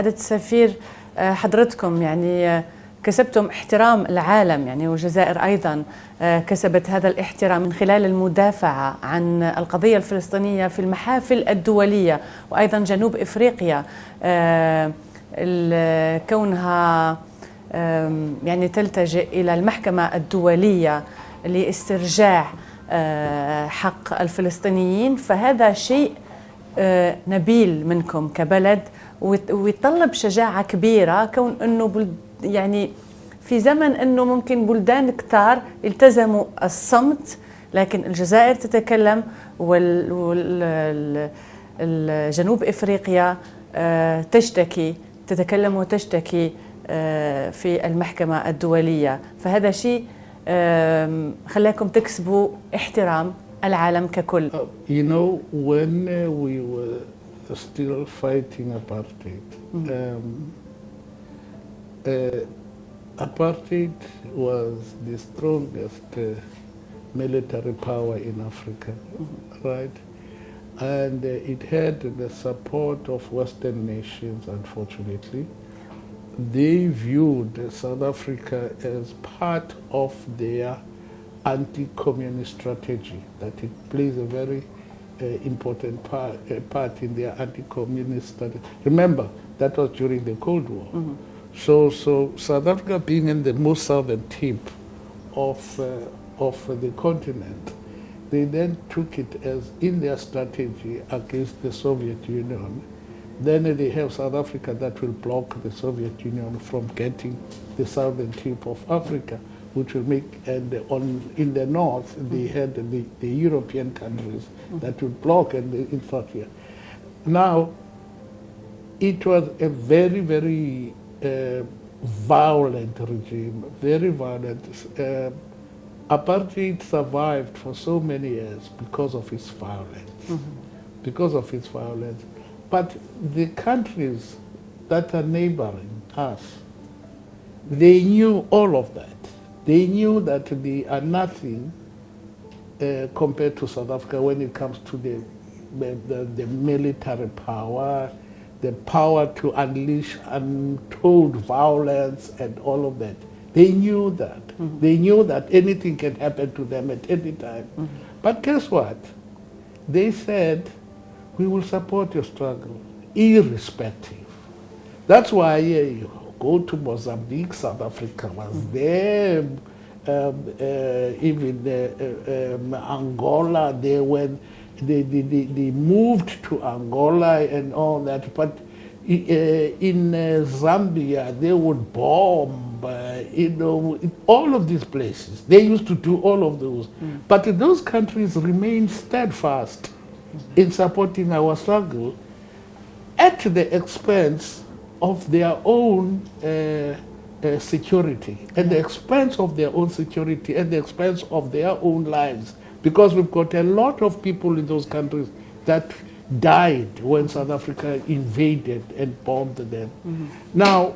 سعادة السفير، حضرتكم يعني كسبتم احترام العالم، يعني والجزائر أيضا كسبت هذا الاحترام من خلال المدافعة عن القضية الفلسطينية في المحافل الدولية، وأيضا جنوب إفريقيا كونها يعني تلتجئ إلى المحكمة الدولية لاسترجاع حق الفلسطينيين. فهذا شيء نبيل منكم كبلد، ويتطلب شجاعة كبيرة، كون أنه يعني في زمن أنه ممكن بلدان كتار التزموا الصمت، لكن الجزائر تتكلم والجنوب إفريقيا تتكلم وتشتكي في المحكمة الدولية. فهذا شيء خلاكم تكسبوا احترام العالم ككل. You know, when we were still fighting apartheid, apartheid was the strongest military power in Africa, right? And it had the support of Western nations, unfortunately. They viewed South Africa as part of their anti-communist strategy, that it plays a very important part in their anti-communist strategy. Remember, that was during the Cold War. So South Africa being in the most southern tip of the continent, they then took it as in their strategy against the Soviet Union. Then they have South Africa that will block the Soviet Union from getting the southern tip of Africa, which will make, and in the north, they had the European countries that would block and the infrastructure. Now, it was a very, very violent regime, very violent. Apartheid survived for so many years because of its violence, because of its violence. But the countries that are neighboring us, they knew all of that. They knew that they are nothing compared to South Africa when it comes to the military power, the power to unleash untold violence and all of that. They knew that. They knew that anything can happen to them at any time. But guess what? They said, we will support your struggle, irrespective. That's why you go to Mozambique, South Africa was there, even Angola, they moved to Angola and all that. But in Zambia, they would bomb, all of these places. They used to do all of those. But those countries remained steadfast in supporting our struggle at the expense of their own security, at the expense of their own security, at the expense of their own lives. Because we've got a lot of people in those countries that died when South Africa invaded and bombed them. Now,